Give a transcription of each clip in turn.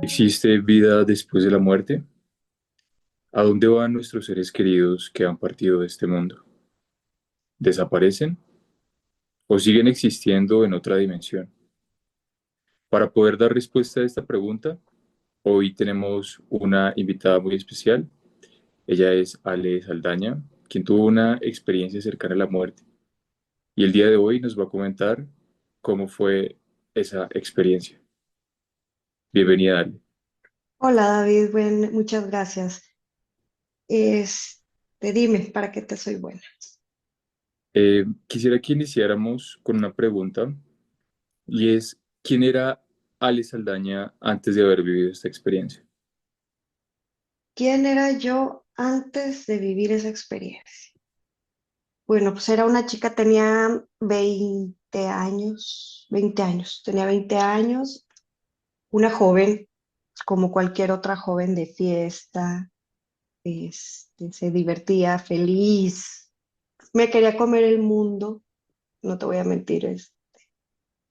¿Existe vida después de la muerte? ¿A dónde van nuestros seres queridos que han partido de este mundo? ¿Desaparecen o siguen existiendo en otra dimensión? Para poder dar respuesta a esta pregunta, hoy tenemos una invitada muy especial. Ella es Ale Saldaña, quien tuvo una experiencia cercana a la muerte y el día de hoy nos va a comentar cómo fue esa experiencia. Bienvenida, Ale. Hola David, muchas gracias. Dime, ¿para qué te soy buena? Quisiera que iniciáramos con una pregunta y es, ¿quién era Ale Saldaña antes de haber vivido esta experiencia? ¿Quién era yo antes de vivir esa experiencia? Bueno, pues era una chica, tenía 20 años, tenía 20 años, una joven, como cualquier otra joven de fiesta, se divertía, feliz, me quería comer el mundo, no te voy a mentir,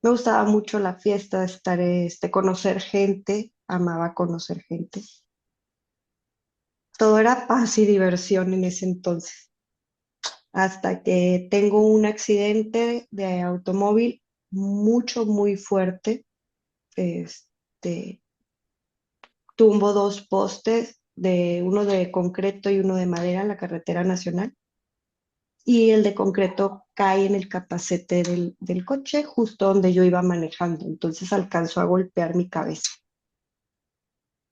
me gustaba mucho la fiesta, estar, conocer gente, amaba conocer gente. Todo era paz y diversión en ese entonces, hasta que tengo un accidente de automóvil muy fuerte. Este, tumbo dos postes, uno de concreto y uno de madera en la carretera nacional, y el de concreto cae en el capacete del coche, justo donde yo iba manejando. Entonces alcanzó a golpear mi cabeza.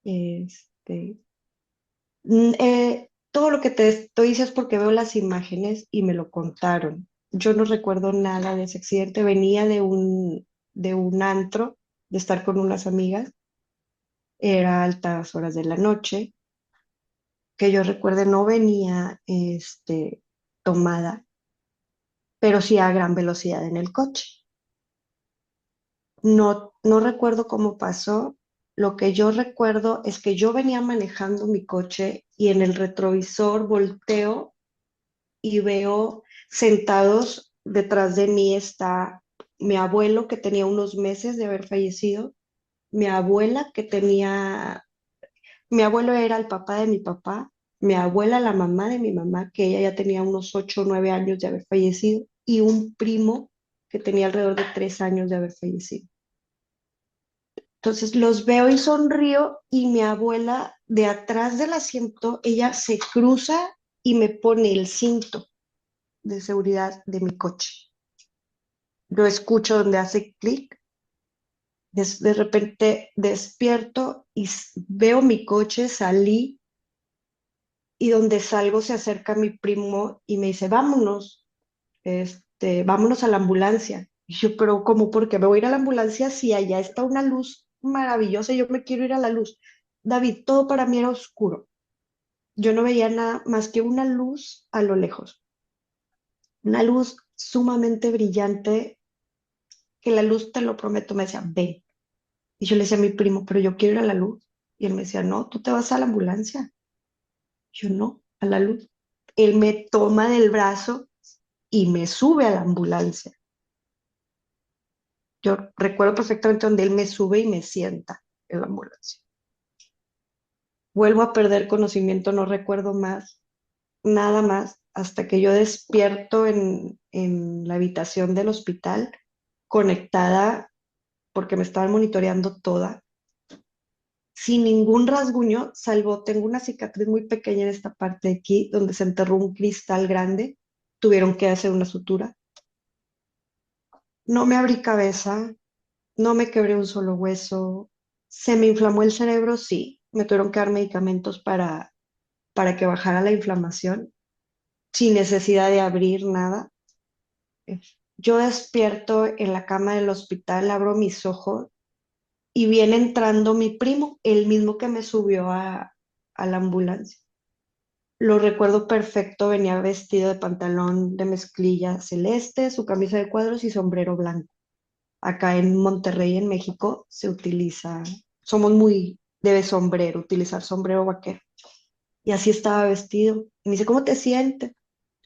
Este, todo lo que te estoy diciendo es porque veo las imágenes y me lo contaron. Yo no recuerdo nada de ese accidente. Venía de un antro, de estar con unas amigas. Era altas horas de la noche. Que yo recuerde, no venía tomada, pero sí a gran velocidad en el coche. No recuerdo cómo pasó. Lo que yo recuerdo es que yo venía manejando mi coche y en el retrovisor volteo y veo sentados detrás de mí está mi abuelo que tenía unos meses de haber fallecido, mi abuela que tenía, mi abuelo era el papá de mi papá, mi abuela la mamá de mi mamá, que ella ya tenía unos 8 o 9 años de haber fallecido, y un primo que tenía alrededor de 3 años de haber fallecido. Entonces los veo y sonrío y mi abuela de atrás del asiento, ella se cruza y me pone el cinto de seguridad de mi coche. Lo escucho donde hace clic, de repente despierto y veo mi coche, salí y donde salgo se acerca mi primo y me dice, vámonos, vámonos a la ambulancia. Y yo, pero ¿cómo? ¿Por qué me voy a ir a la ambulancia si allá está una luz maravillosa y yo me quiero ir a la luz? David, todo para mí era oscuro. Yo no veía nada más que una luz a lo lejos, una luz sumamente brillante, que la luz, te lo prometo, me decía, ven. Y yo le decía a mi primo, pero yo quiero ir a la luz. Y él me decía, no, tú te vas a la ambulancia. Yo no, a la luz. Él me toma del brazo y me sube a la ambulancia. Yo recuerdo perfectamente donde él me sube y me sienta en la ambulancia. Vuelvo a perder conocimiento, no recuerdo más, nada más, hasta que yo despierto en la habitación del hospital, conectada, porque me estaban monitoreando toda, sin ningún rasguño, salvo tengo una cicatriz muy pequeña en esta parte de aquí, donde se enterró un cristal grande, tuvieron que hacer una sutura. No me abrí cabeza, no me quebré un solo hueso, se me inflamó el cerebro, sí, me tuvieron que dar medicamentos para que bajara la inflamación, sin necesidad de abrir nada. Yo despierto en la cama del hospital, abro mis ojos y viene entrando mi primo, el mismo que me subió a la ambulancia. Lo recuerdo perfecto, venía vestido de pantalón de mezclilla celeste, su camisa de cuadros y sombrero blanco. Acá en Monterrey, en México, se utiliza, somos muy de sombrero, utilizar sombrero vaquero. Y así estaba vestido. Y me dice, ¿cómo te sientes?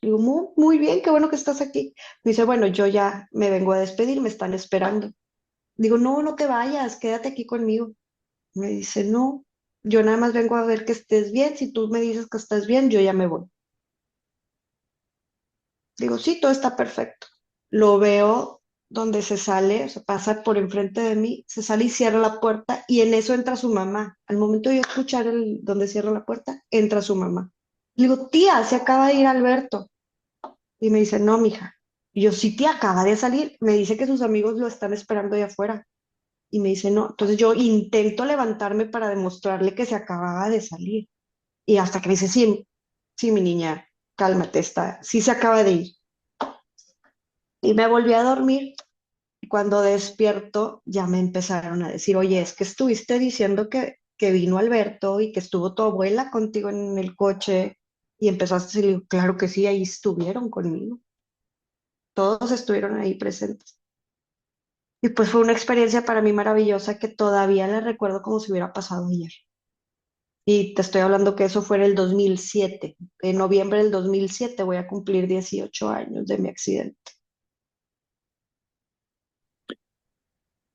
Digo, muy bien, qué bueno que estás aquí. Me dice, bueno, yo ya me vengo a despedir, me están esperando. Digo, no, no te vayas, quédate aquí conmigo. Me dice, no, yo nada más vengo a ver que estés bien. Si tú me dices que estás bien, yo ya me voy. Digo, sí, todo está perfecto. Lo veo donde se sale, o sea, pasa por enfrente de mí, se sale y cierra la puerta y en eso entra su mamá. Al momento de yo escuchar el donde cierra la puerta, entra su mamá. Le digo, tía, se acaba de ir Alberto. Y me dice, no, mija. Y yo, sí, tía, acaba de salir. Me dice que sus amigos lo están esperando allá afuera. Y me dice, no. Entonces yo intento levantarme para demostrarle que se acababa de salir. Y hasta que me dice, sí, sí, mi niña, cálmate, está, sí se acaba de ir. Y me volví a dormir. Y cuando despierto, ya me empezaron a decir, oye, es que estuviste diciendo que vino Alberto y que estuvo tu abuela contigo en el coche. Y empezaste a decir, claro que sí, ahí estuvieron conmigo. Todos estuvieron ahí presentes. Y pues fue una experiencia para mí maravillosa que todavía la recuerdo como si hubiera pasado ayer. Y te estoy hablando que eso fue en el 2007. En noviembre del 2007 voy a cumplir 18 años de mi accidente.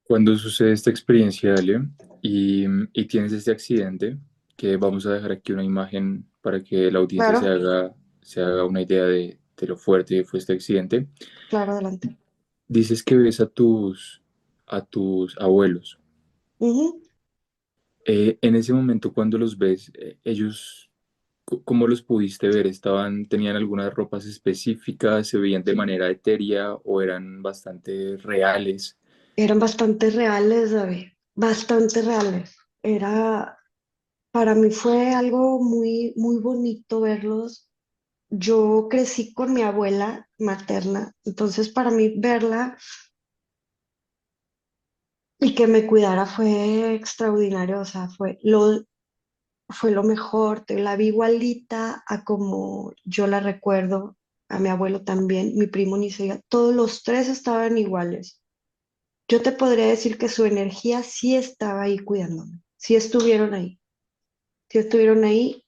Cuando sucede esta experiencia, Ale, y tienes este accidente, que vamos a dejar aquí una imagen para que la audiencia Claro, se haga una idea de lo fuerte que fue este accidente, claro, adelante. dices que ves a tus abuelos. Ujú. En ese momento, cuando los ves, ellos, ¿cómo los pudiste ver? ¿Tenían algunas ropas específicas? ¿Se veían de manera etérea o eran bastante reales? Eran bastante reales, David, bastante reales. Para mí fue algo muy, muy bonito verlos. Yo crecí con mi abuela materna, entonces para mí verla y que me cuidara fue extraordinario, o sea, fue lo mejor. La vi igualita a como yo la recuerdo, a mi abuelo también, mi primo ni se diga, todos los tres estaban iguales. Yo te podría decir que su energía sí estaba ahí cuidándome, sí estuvieron ahí,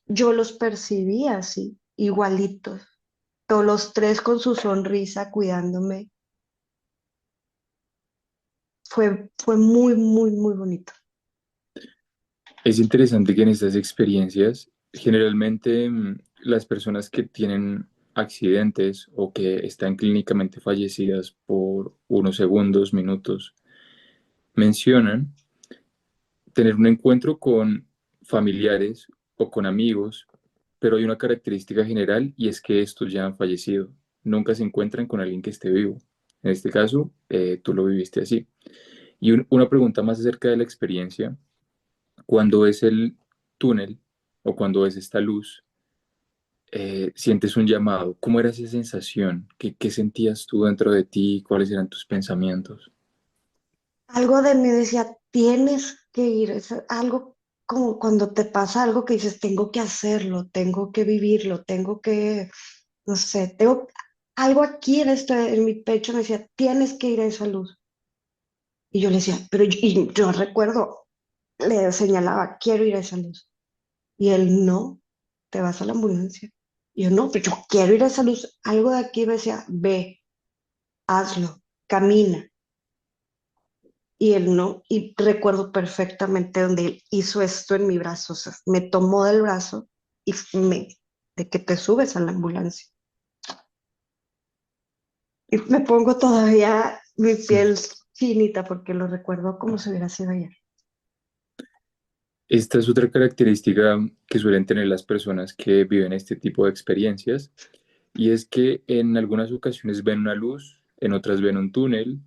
yo los percibía así, igualitos, todos los tres con su sonrisa cuidándome. Fue muy, muy, muy bonito. Es interesante que en estas experiencias, generalmente las personas que tienen accidentes o que están clínicamente fallecidas por unos segundos, minutos, mencionan tener un encuentro con familiares o con amigos, pero hay una característica general y es que estos ya han fallecido. Nunca se encuentran con alguien que esté vivo. En este caso, tú lo viviste así. Y una pregunta más acerca de la experiencia. Cuando ves el túnel o cuando ves esta luz, sientes un llamado. ¿Cómo era esa sensación? ¿Qué sentías tú dentro de ti? ¿Cuáles eran tus pensamientos? Algo de mí decía, tienes que ir, es algo como cuando te pasa algo que dices, tengo que hacerlo, tengo que vivirlo, tengo que, no sé, tengo algo aquí en mi pecho me decía, tienes que ir a esa luz. Y yo le decía, y yo recuerdo, le señalaba, quiero ir a esa luz. Y él, no, te vas a la ambulancia. Y yo, no, pero yo quiero ir a esa luz. Algo de aquí me decía, ve, hazlo, camina. Y él no, y recuerdo perfectamente donde él hizo esto en mi brazo, o sea, me tomó del brazo y de que te subes a la ambulancia. Y me pongo todavía mi piel finita porque lo recuerdo como si hubiera sido ayer. Esta es otra característica que suelen tener las personas que viven este tipo de experiencias, y es que en algunas ocasiones ven una luz, en otras ven un túnel,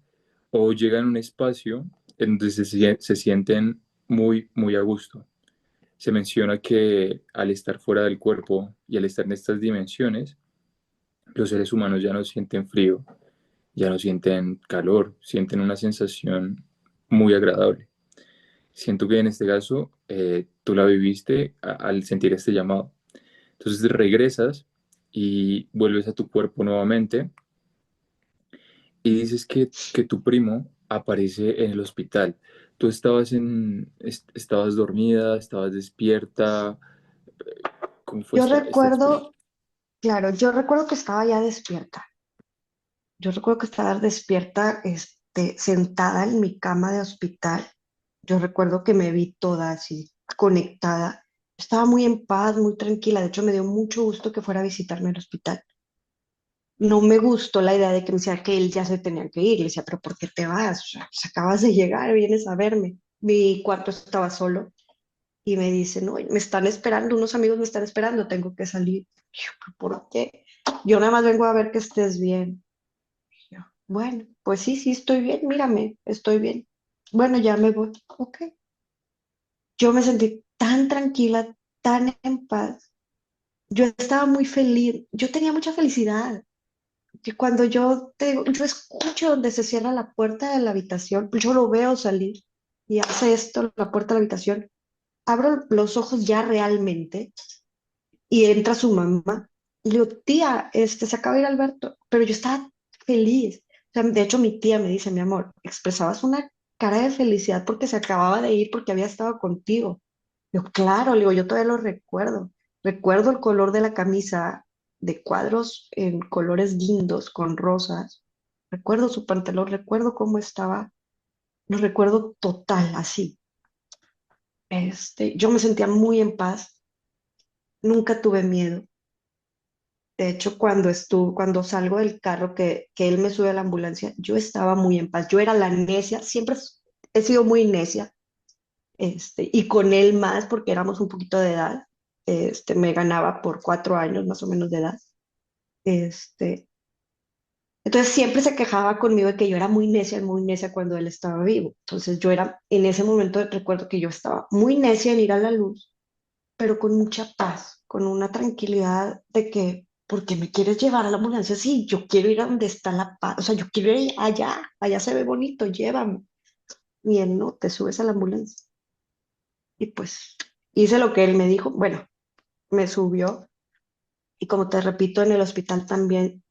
o llegan a un espacio en donde se sienten muy, muy a gusto. Se menciona que al estar fuera del cuerpo y al estar en estas dimensiones, los seres humanos ya no sienten frío, ya no sienten calor, sienten una sensación muy agradable. Siento que en este caso tú la viviste al sentir este llamado. Entonces regresas y vuelves a tu cuerpo nuevamente y dices que tu primo aparece en el hospital. Tú estabas dormida, estabas despierta. ¿Cómo fue Yo esta experiencia? recuerdo, claro, yo recuerdo que estaba ya despierta. Yo recuerdo que estaba despierta, sentada en mi cama de hospital. Yo recuerdo que me vi toda así conectada. Estaba muy en paz, muy tranquila. De hecho, me dio mucho gusto que fuera a visitarme al hospital. No me gustó la idea de que me decía que él ya se tenía que ir. Le decía, pero ¿por qué te vas? O sea, pues acabas de llegar, vienes a verme. Mi cuarto estaba solo y me dice, no, me están esperando, unos amigos me están esperando, tengo que salir. Y yo, ¿por qué? Yo nada más vengo a ver que estés bien. Y yo, bueno, pues sí, sí, estoy bien, mírame, estoy bien. Bueno, ya me voy. Ok. Yo me sentí tan tranquila, tan en paz. Yo estaba muy feliz, yo tenía mucha felicidad. Que cuando yo escucho donde se cierra la puerta de la habitación, yo lo veo salir y hace esto, la puerta de la habitación, abro los ojos ya realmente y entra su mamá. Y le digo, tía, se acaba de ir Alberto, pero yo estaba feliz. O sea, de hecho, mi tía me dice, mi amor, expresabas una cara de felicidad porque se acababa de ir, porque había estado contigo. Yo, claro, le digo, yo todavía lo recuerdo. Recuerdo el color de la camisa de cuadros en colores guindos con rosas. Recuerdo su pantalón, recuerdo cómo estaba, lo recuerdo total, así. Yo me sentía muy en paz, nunca tuve miedo. De hecho, cuando salgo del carro, que él me sube a la ambulancia, yo estaba muy en paz. Yo era la necia, siempre he sido muy necia, y con él más porque éramos un poquito de edad. Me ganaba por 4 años más o menos de edad. Este, entonces siempre se quejaba conmigo de que yo era muy necia cuando él estaba vivo. Entonces yo era, en ese momento recuerdo que yo estaba muy necia en ir a la luz, pero con mucha paz, con una tranquilidad de que, ¿por qué me quieres llevar a la ambulancia? Sí, yo quiero ir a donde está la paz, o sea, yo quiero ir allá, allá se ve bonito, llévame. Y él no, te subes a la ambulancia. Y pues hice lo que él me dijo, bueno, me subió y como te repito, en el hospital también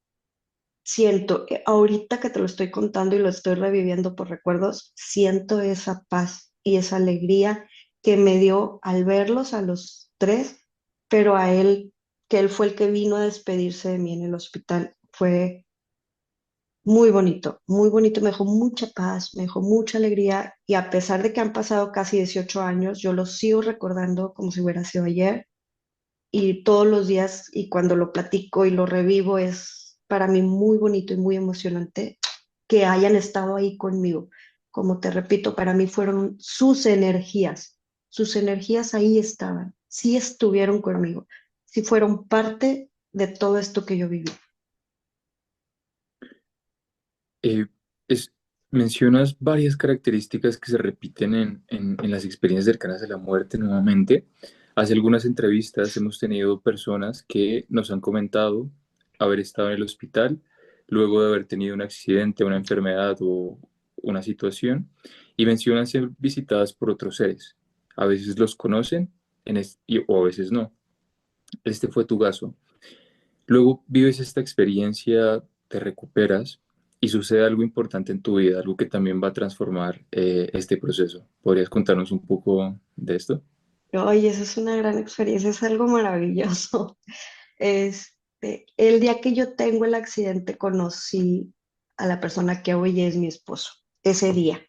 siento, ahorita que te lo estoy contando y lo estoy reviviendo por recuerdos, siento esa paz y esa alegría que me dio al verlos a los tres, pero a él, que él fue el que vino a despedirse de mí en el hospital. Fue muy bonito, me dejó mucha paz, me dejó mucha alegría y a pesar de que han pasado casi 18 años, yo lo sigo recordando como si hubiera sido ayer y todos los días y cuando lo platico y lo revivo es para mí muy bonito y muy emocionante que hayan estado ahí conmigo. Como te repito, para mí fueron sus energías ahí estaban, sí estuvieron conmigo, sí fueron parte de todo esto que yo viví. Eh, es- mencionas varias características que se repiten en las experiencias cercanas a la muerte nuevamente. Hace algunas entrevistas hemos tenido personas que nos han comentado haber estado en el hospital luego de haber tenido un accidente, una enfermedad o una situación y mencionan ser visitadas por otros seres. A veces los conocen o a veces no. Este fue tu caso. Luego vives esta experiencia, te recuperas y sucede algo importante en tu vida, algo que también va a transformar este proceso. ¿Podrías contarnos un poco de esto? Oye, eso es una gran experiencia, es algo maravilloso. El día que yo tengo el accidente conocí a la persona que hoy es mi esposo. Ese día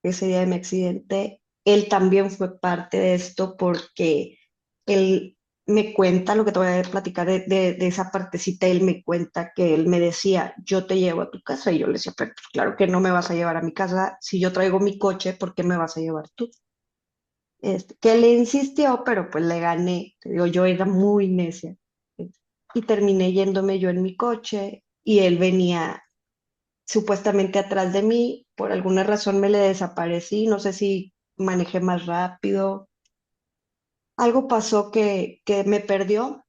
de mi accidente, él también fue parte de esto porque él me cuenta lo que te voy a platicar de esa partecita. Él me cuenta que él me decía, yo te llevo a tu casa. Y yo le decía, pero pues, claro que no me vas a llevar a mi casa. Si yo traigo mi coche, ¿por qué me vas a llevar tú? Que le insistió, pero pues le gané. Te digo, yo era muy necia. Y terminé yéndome yo en mi coche y él venía supuestamente atrás de mí. Por alguna razón me le desaparecí. No sé si manejé más rápido. Algo pasó que me perdió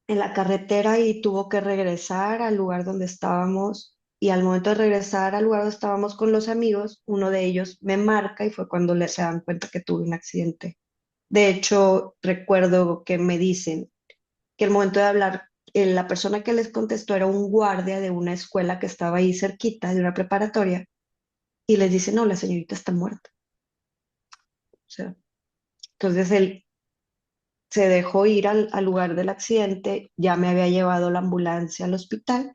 en la carretera y tuvo que regresar al lugar donde estábamos. Y al momento de regresar al lugar donde estábamos con los amigos, uno de ellos me marca y fue cuando se dan cuenta que tuve un accidente. De hecho, recuerdo que me dicen que el momento de hablar, la persona que les contestó era un guardia de una escuela que estaba ahí cerquita, de una preparatoria, y les dice, no, la señorita está muerta. O sea, entonces él se dejó ir al lugar del accidente, ya me había llevado la ambulancia al hospital,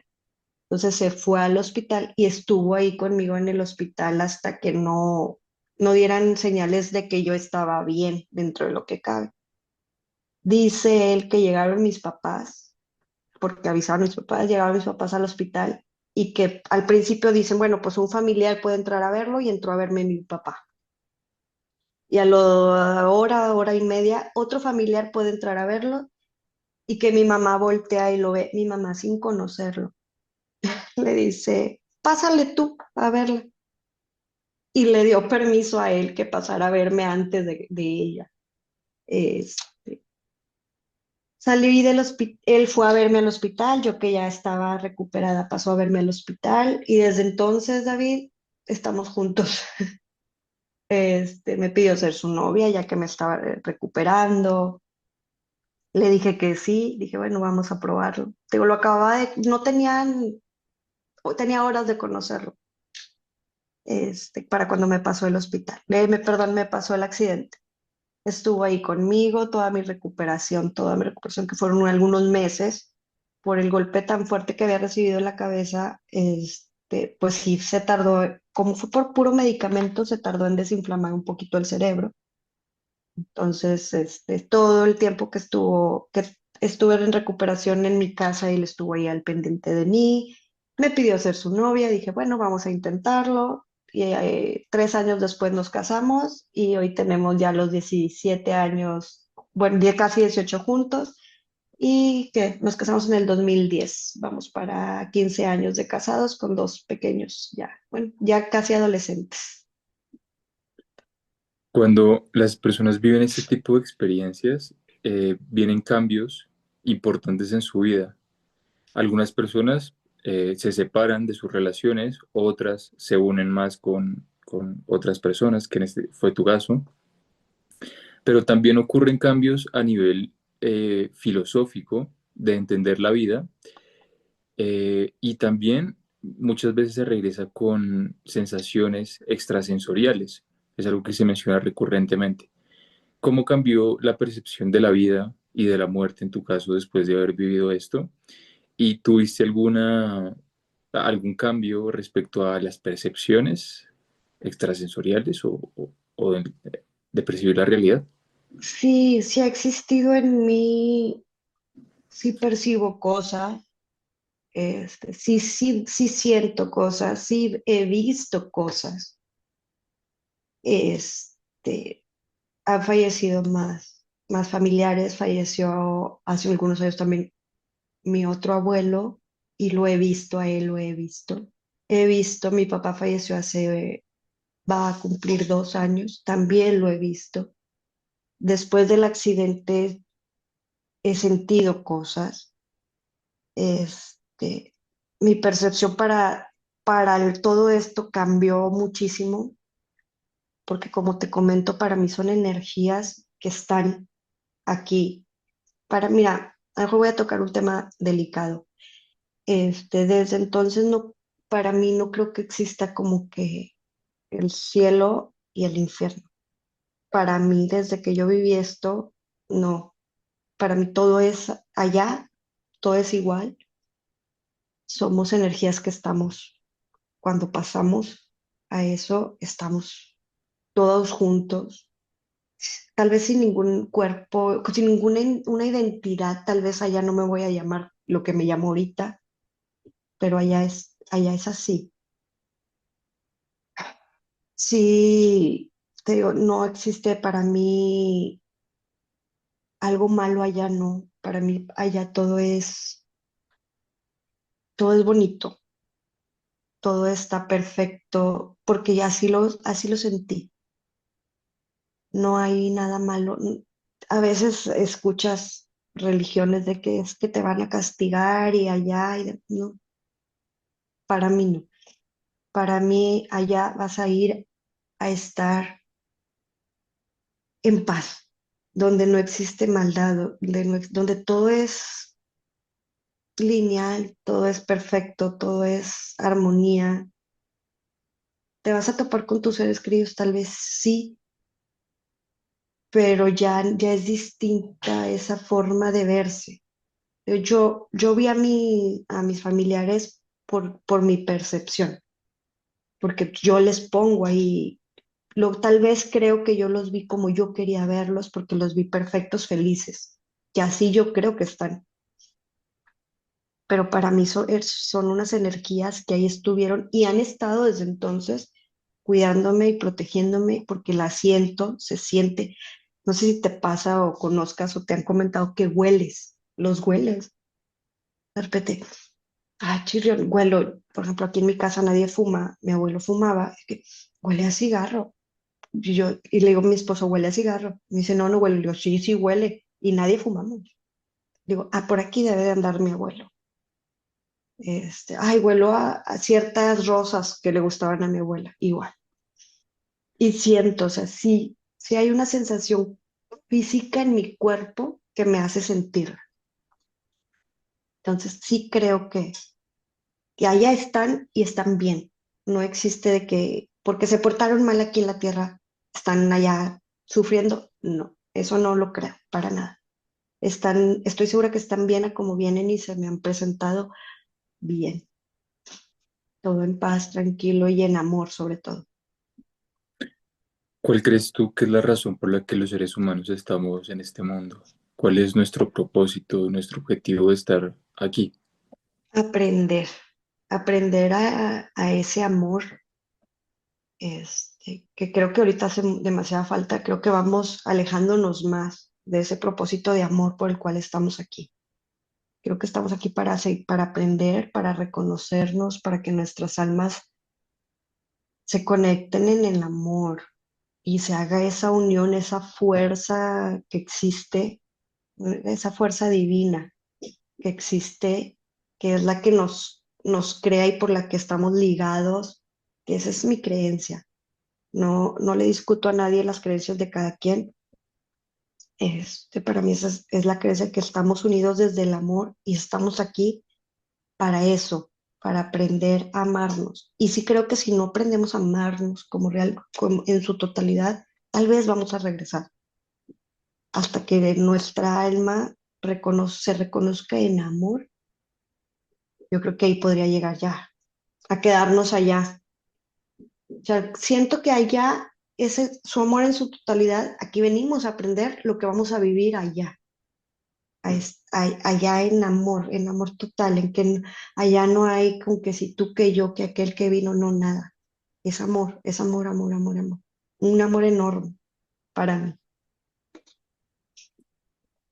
entonces se fue al hospital y estuvo ahí conmigo en el hospital hasta que no. no dieran señales de que yo estaba bien dentro de lo que cabe. Dice él que llegaron mis papás, porque avisaron mis papás, llegaron mis papás al hospital y que al principio dicen, bueno, pues un familiar puede entrar a verlo y entró a verme mi papá. Y a la hora y media, otro familiar puede entrar a verlo y que mi mamá voltea y lo ve, mi mamá sin conocerlo. Le dice, pásale tú a verla. Y le dio permiso a él que pasara a verme antes de ella. Este, salí del hospital, él fue a verme al hospital, yo que ya estaba recuperada pasó a verme al hospital y desde entonces, David, estamos juntos. Me pidió ser su novia ya que me estaba recuperando. Le dije que sí, dije, bueno, vamos a probarlo. Digo, lo acababa de, no tenían, tenía horas de conocerlo, para cuando me pasó el hospital. Perdón, me pasó el accidente. Estuvo ahí conmigo toda mi recuperación, que fueron algunos meses, por el golpe tan fuerte que había recibido en la cabeza, pues sí se tardó, como fue por puro medicamento, se tardó en desinflamar un poquito el cerebro. Entonces, todo el tiempo que estuve en recuperación en mi casa, él estuvo ahí al pendiente de mí, me pidió ser su novia, dije, bueno, vamos a intentarlo. Y 3 años después nos casamos y hoy tenemos ya los 17 años, bueno, ya casi 18 juntos y que nos casamos en el 2010. Vamos para 15 años de casados con dos pequeños ya, bueno, ya casi adolescentes. Cuando las personas viven este tipo de experiencias, vienen cambios importantes en su vida. Algunas personas se separan de sus relaciones, otras se unen más con otras personas, que en este fue tu caso, pero también ocurren cambios a nivel filosófico de entender la vida, y también muchas veces se regresa con sensaciones extrasensoriales. Es algo que se menciona recurrentemente. ¿Cómo cambió la percepción de la vida y de la muerte en tu caso después de haber vivido esto? ¿Y tuviste algún cambio respecto a las percepciones extrasensoriales o de percibir la realidad? Sí, sí ha existido en mí, sí percibo cosas, sí siento cosas, sí he visto cosas. Este, Han fallecido más familiares, falleció hace algunos años también mi otro abuelo y lo he visto a él, lo he visto. He visto, mi papá falleció va a cumplir 2 años, también lo he visto. Después del accidente he sentido cosas. Este, Mi percepción todo esto cambió muchísimo, porque como te comento, para mí son energías que están aquí. Mira, ahora voy a tocar un tema delicado. Desde entonces no, para mí no creo que exista como que el cielo y el infierno. Para mí, desde que yo viví esto, no. Para mí todo es allá, todo es igual. Somos energías que estamos, cuando pasamos a eso, estamos todos juntos, tal vez sin ningún cuerpo, sin ninguna una identidad, tal vez allá no me voy a llamar lo que me llamo ahorita, pero allá es así. Sí, te digo, no existe para mí algo malo allá, no. Para mí allá todo es bonito, todo está perfecto, porque ya así lo sentí. No hay nada malo. A veces escuchas religiones de que es que te van a castigar y allá, no, para mí no. Para mí allá vas a ir a estar en paz, donde no existe maldad, donde todo es lineal, todo es perfecto, todo es armonía. Te vas a topar con tus seres queridos, tal vez sí, pero ya es distinta esa forma de verse. Yo vi a mis familiares por mi percepción, porque yo les pongo ahí Tal vez creo que yo los vi como yo quería verlos porque los vi perfectos, felices. Y así yo creo que están. Pero para mí son unas energías que ahí estuvieron y han estado desde entonces cuidándome y protegiéndome porque la siento, se siente. No sé si te pasa o conozcas o te han comentado que hueles, los hueles. De repente, ah, chirrión, huelo. Por ejemplo, aquí en mi casa nadie fuma, mi abuelo fumaba, es que huele a cigarro. Y le digo a mi esposo, ¿huele a cigarro? Me dice, no, no huele. Le digo, sí, sí huele. Y nadie fumamos. Digo, ah, por aquí debe de andar mi abuelo. Ay, huelo a ciertas rosas que le gustaban a mi abuela, igual. Y siento, o sea, sí, sí hay una sensación física en mi cuerpo que me hace sentir. Entonces, sí creo que allá están y están bien. No existe de que, porque se portaron mal aquí en la tierra, están allá sufriendo. No, eso no lo creo, para nada. Estoy segura que están bien a como vienen y se me han presentado bien. Todo en paz, tranquilo y en amor sobre todo. ¿Cuál crees tú que es la razón por la que los seres humanos estamos en este mundo? ¿Cuál es nuestro propósito, nuestro objetivo de estar aquí? Aprender, aprender a ese amor, que creo que ahorita hace demasiada falta, creo que vamos alejándonos más de ese propósito de amor por el cual estamos aquí. Creo que estamos aquí para aprender, para reconocernos, para que nuestras almas se conecten en el amor y se haga esa unión, esa fuerza que existe, esa fuerza divina que existe, que es la que nos crea y por la que estamos ligados, que esa es mi creencia. No, no le discuto a nadie las creencias de cada quien. Para mí esa es la creencia que estamos unidos desde el amor y estamos aquí para eso, para aprender a amarnos. Y sí creo que si no aprendemos a amarnos como real, como en su totalidad, tal vez vamos a regresar hasta que nuestra alma se reconozca en amor. Yo creo que ahí podría llegar ya, a quedarnos allá. O sea, siento que allá, su amor en su totalidad, aquí venimos a aprender lo que vamos a vivir allá, allá en amor total, allá no hay con que si tú, que yo, que aquel que vino, no, nada. Es amor, amor, amor, amor. Un amor enorme para mí.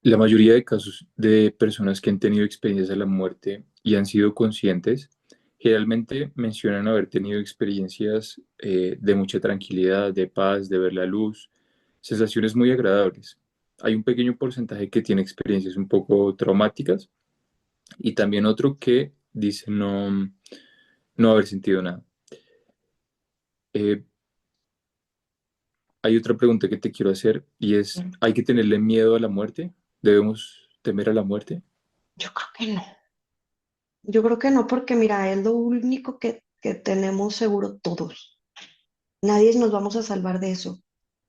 La mayoría de casos de personas que han tenido experiencias de la muerte y han sido conscientes, generalmente mencionan haber tenido experiencias de mucha tranquilidad, de paz, de ver la luz, sensaciones muy agradables. Hay un pequeño porcentaje que tiene experiencias un poco traumáticas y también otro que dice no haber sentido nada. Eh, Hay otra pregunta que te quiero hacer y es, ¿hay que tenerle miedo a la muerte? ¿Debemos temer a la muerte? Yo creo que no. Yo creo que no, porque mira, es lo único que tenemos seguro todos. Nadie nos vamos a salvar de eso.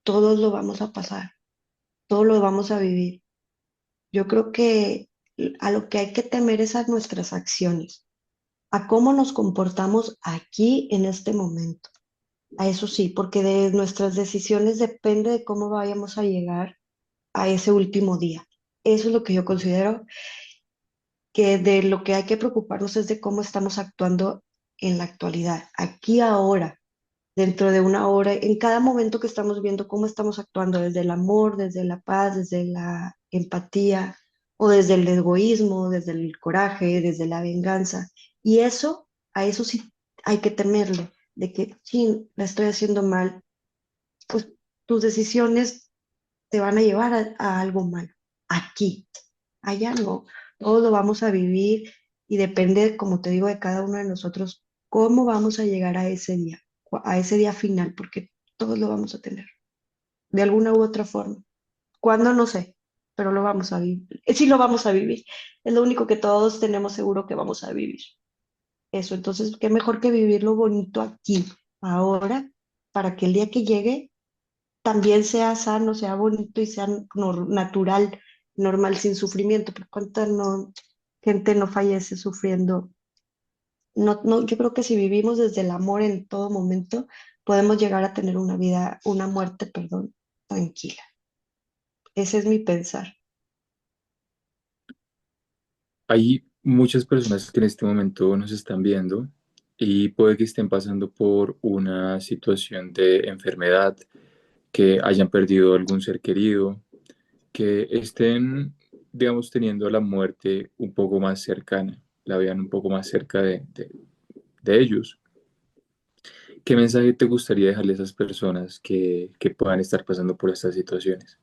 Todos lo vamos a pasar, todos lo vamos a vivir. Yo creo que a lo que hay que temer es a nuestras acciones, a cómo nos comportamos aquí en este momento. A eso sí, porque de nuestras decisiones depende de cómo vayamos a llegar a ese último día. Eso es lo que yo considero que de lo que hay que preocuparnos es de cómo estamos actuando en la actualidad, aquí ahora, dentro de una hora, en cada momento que estamos viendo cómo estamos actuando desde el amor, desde la paz, desde la empatía o desde el egoísmo, desde el coraje, desde la venganza. Y eso, a eso sí hay que temerle, de que, sí, la estoy haciendo mal, pues tus decisiones te van a llevar a algo malo, aquí, allá no, todos lo vamos a vivir y depende, como te digo, de cada uno de nosotros, cómo vamos a llegar a ese día final, porque todos lo vamos a tener, de alguna u otra forma. ¿Cuándo? No sé, pero lo vamos a vivir. Sí lo vamos a vivir. Es lo único que todos tenemos seguro que vamos a vivir. Eso, entonces, qué mejor que vivirlo bonito aquí, ahora, para que el día que llegue también sea sano, sea bonito y sea natural, normal, sin sufrimiento, porque cuánta gente no fallece sufriendo No, no, yo creo que si vivimos desde el amor en todo momento, podemos llegar a tener una vida, una muerte, perdón, tranquila. Ese es mi pensar. Hay muchas personas que en este momento nos están viendo y puede que estén pasando por una situación de enfermedad, que hayan perdido algún ser querido, que estén, digamos, teniendo la muerte un poco más cercana, la vean un poco más cerca de ellos. ¿Qué mensaje te gustaría dejarle a esas personas que puedan estar pasando por estas situaciones?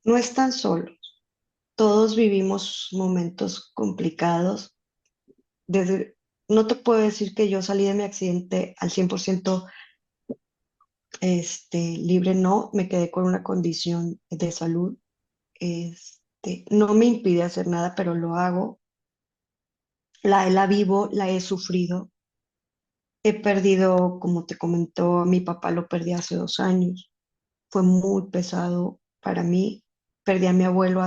No están solos. Todos vivimos momentos complicados. Desde, no te puedo decir que yo salí de mi accidente al 100% libre, no, me quedé con una condición de salud. No me impide hacer nada, pero lo hago. La vivo, la he sufrido. He perdido, como te comentó, a mi papá lo perdí hace 2 años. Fue muy pesado para mí. Perdí a mi abuelo,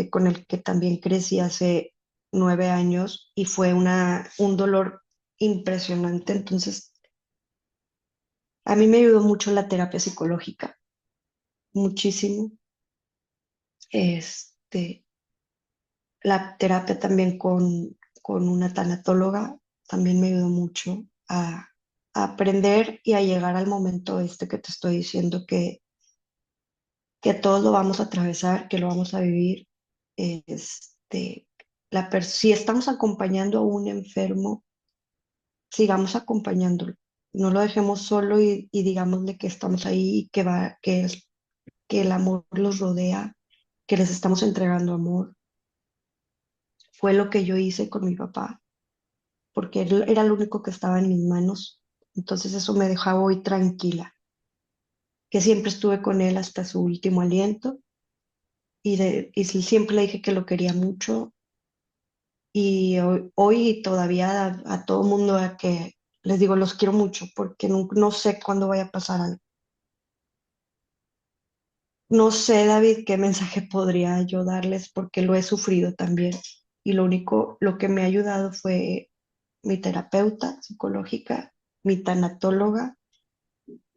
con el que también crecí hace 9 años y fue un dolor impresionante. Entonces, a mí me ayudó mucho la terapia psicológica, muchísimo. Este, la terapia también con una tanatóloga también me ayudó mucho a aprender y a llegar al momento que te estoy diciendo que todos lo vamos a atravesar, que lo vamos a vivir. Este, si estamos acompañando a un enfermo, sigamos acompañándolo. No lo dejemos solo y digámosle que estamos ahí y que el amor los rodea, que les estamos entregando amor. Fue lo que yo hice con mi papá, porque él era lo único que estaba en mis manos. Entonces eso me dejaba hoy tranquila, que siempre estuve con él hasta su último aliento y sí, siempre le dije que lo quería mucho y hoy todavía a todo mundo a que les digo los quiero mucho porque no sé cuándo vaya a pasar algo. No sé, David, qué mensaje podría yo darles porque lo he sufrido también y lo que me ha ayudado fue mi terapeuta psicológica, mi tanatóloga,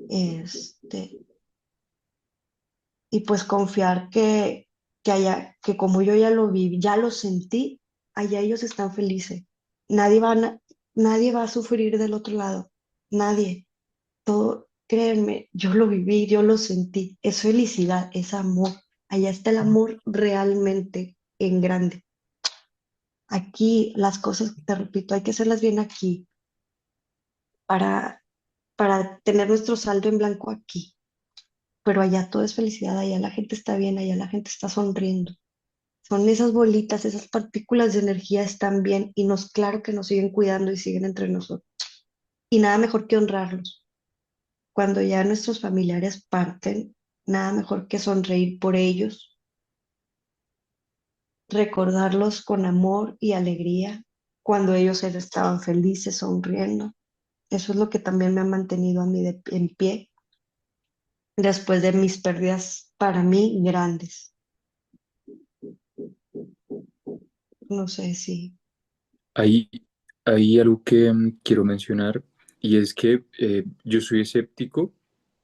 este, y pues confiar que como yo ya lo vi, ya lo sentí, allá ellos están felices. Nadie nadie va a sufrir del otro lado, nadie. Todo, créanme, yo lo viví, yo lo sentí. Es felicidad, es amor. Allá está el amor realmente en grande. Aquí las cosas, te repito, hay que hacerlas bien aquí para, para tener nuestro saldo en blanco aquí. Pero allá todo es felicidad, allá la gente está bien, allá la gente está sonriendo. Son esas bolitas, esas partículas de energía están bien y claro que nos siguen cuidando y siguen entre nosotros. Y nada mejor que honrarlos. Cuando ya nuestros familiares parten, nada mejor que sonreír por ellos, recordarlos con amor y alegría cuando ellos estaban felices, sonriendo. Eso es lo que también me ha mantenido a mí en pie después de mis pérdidas para mí grandes. No sé si... Hay, hay algo que quiero mencionar y es que yo soy escéptico,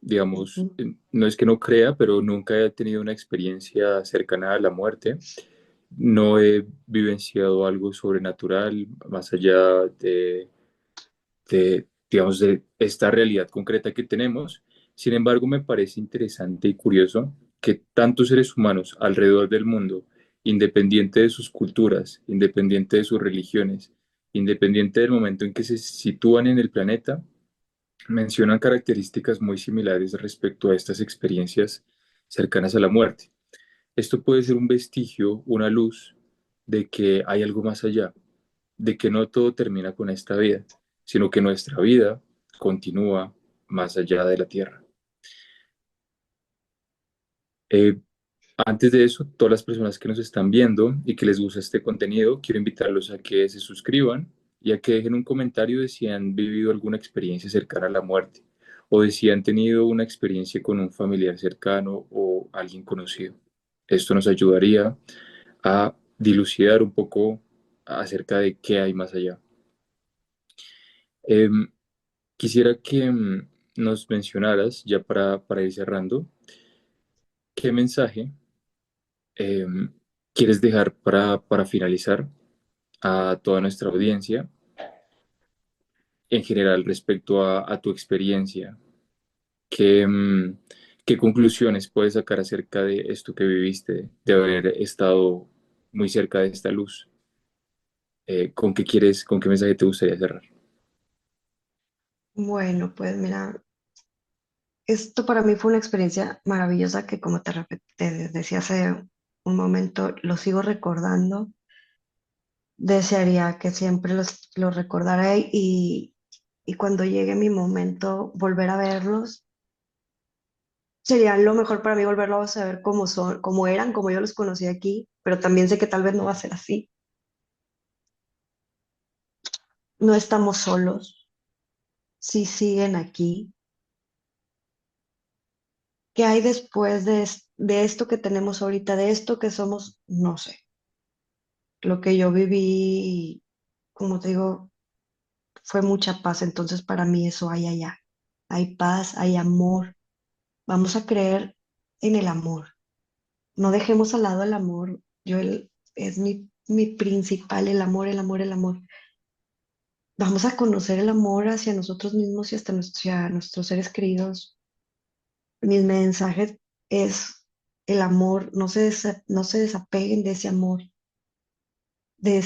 digamos, Ujú. no es que no crea, pero nunca he tenido una experiencia cercana a la muerte. No he vivenciado algo sobrenatural más allá digamos, de esta realidad concreta que tenemos. Sin embargo, me parece interesante y curioso que tantos seres humanos alrededor del mundo, independiente de sus culturas, independiente de sus religiones, independiente del momento en que se sitúan en el planeta, mencionan características muy similares respecto a estas experiencias cercanas a la muerte. Esto puede ser un vestigio, una luz de que hay algo más allá, de que no todo termina con esta vida, sino que nuestra vida continúa más allá de la tierra. Eh, Antes de eso, todas las personas que nos están viendo y que les gusta este contenido, quiero invitarlos a que se suscriban y a que dejen un comentario de si han vivido alguna experiencia cercana a la muerte o de si han tenido una experiencia con un familiar cercano o alguien conocido. Esto nos ayudaría a dilucidar un poco acerca de qué hay más allá. Em, Quisiera que nos mencionaras, ya para ir cerrando, qué mensaje em, quieres dejar para finalizar a toda nuestra audiencia en general respecto a tu experiencia. ¿Qué, qué conclusiones puedes sacar acerca de esto que viviste, de haber estado muy cerca de esta luz? ¿Con qué quieres, con qué mensaje te gustaría cerrar? Bueno, pues mira, esto para mí fue una experiencia maravillosa que como te decía hace un momento, lo sigo recordando. Desearía que siempre los recordara y cuando llegue mi momento volver a verlos. Sería lo mejor para mí volverlos a ver como son, como eran, como yo los conocí aquí, pero también sé que tal vez no va a ser así. No estamos solos, sí siguen aquí. ¿Qué hay después de esto que tenemos ahorita, de esto que somos? No sé. Lo que yo viví, como te digo, fue mucha paz, entonces para mí eso hay allá. Hay paz, hay amor. Vamos a creer en el amor. No dejemos al lado el amor. Es mi principal, el amor, el amor, el amor. Vamos a conocer el amor hacia nosotros mismos y hasta hacia nuestros seres queridos. Mis mensajes es el amor, no se desapeguen de ese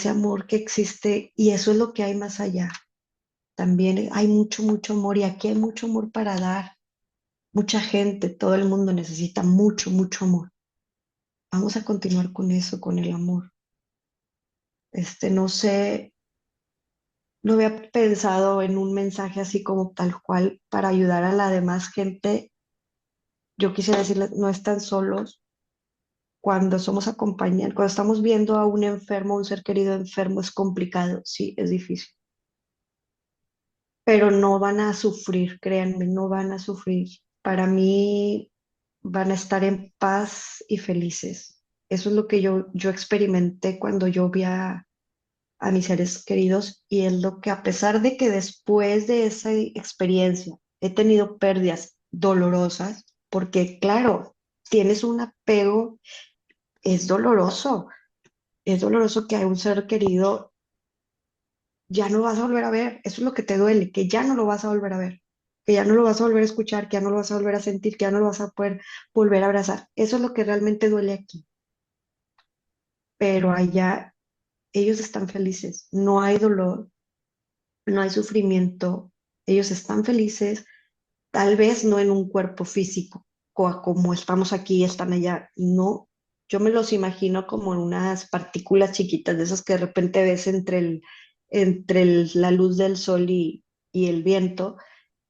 amor que existe y eso es lo que hay más allá. También hay mucho, mucho amor y aquí hay mucho amor para dar. Mucha gente, todo el mundo necesita mucho, mucho amor. Vamos a continuar con eso, con el amor. No sé, no había pensado en un mensaje así como tal cual para ayudar a la demás gente. Yo quisiera decirles, no están solos. Cuando somos acompañados, cuando estamos viendo a un enfermo, un ser querido enfermo, es complicado, sí, es difícil, pero no van a sufrir, créanme, no van a sufrir. Para mí van a estar en paz y felices. Eso es lo que yo experimenté cuando yo vi a mis seres queridos y es lo que a pesar de que después de esa experiencia he tenido pérdidas dolorosas, porque claro, tienes un apego, es doloroso. Es doloroso que a un ser querido ya no lo vas a volver a ver. Eso es lo que te duele, que ya no lo vas a volver a ver, que ya no lo vas a volver a escuchar, que ya no lo vas a volver a sentir, que ya no lo vas a poder volver a abrazar. Eso es lo que realmente duele aquí. Pero allá ellos están felices, no hay dolor, no hay sufrimiento, ellos están felices, tal vez no en un cuerpo físico, como estamos aquí, están allá, no. Yo me los imagino como en unas partículas chiquitas, de esas que de repente ves la luz del sol y el viento.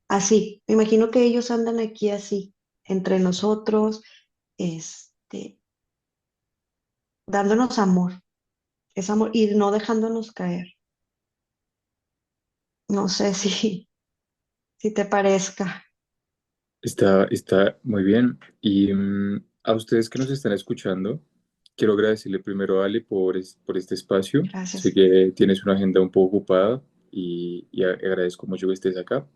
Así, me imagino que ellos andan aquí así, entre nosotros, este, dándonos amor, es amor, y no dejándonos caer. No sé si te parezca. Está muy bien. Y a ustedes que nos están escuchando, quiero agradecerle primero a Ale por este espacio. Sé Gracias. que tienes una agenda un poco ocupada y agradezco mucho que estés acá.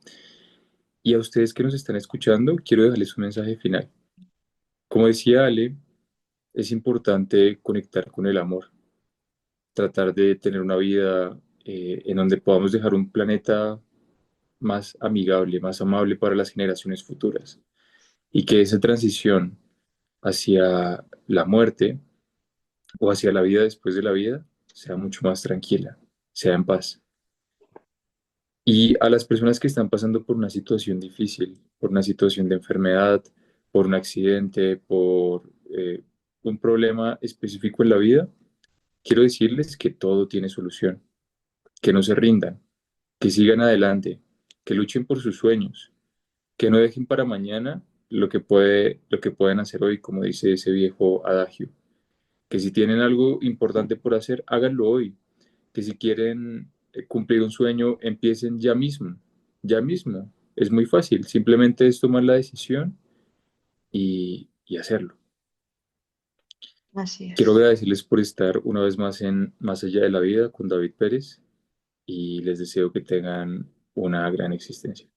Y a ustedes que nos están escuchando, quiero dejarles un mensaje final. Como decía Ale, es importante conectar con el amor, tratar de tener una vida en donde podamos dejar un planeta más amigable, más amable para las generaciones futuras. Y que esa transición hacia la muerte o hacia la vida después de la vida sea mucho más tranquila, sea en paz. Y a las personas que están pasando por una situación difícil, por una situación de enfermedad, por un accidente, por un problema específico en la vida, quiero decirles que todo tiene solución, que no se rindan, que sigan adelante, que luchen por sus sueños, que no dejen para mañana lo que pueden hacer hoy, como dice ese viejo adagio. Que si tienen algo importante por hacer, háganlo hoy. Que si quieren cumplir un sueño, empiecen ya mismo, ya mismo. Es muy fácil, simplemente es tomar la decisión y hacerlo. Así Quiero es. agradecerles por estar una vez más en Más allá de la vida con David Pérez y les deseo que tengan una gran existencia.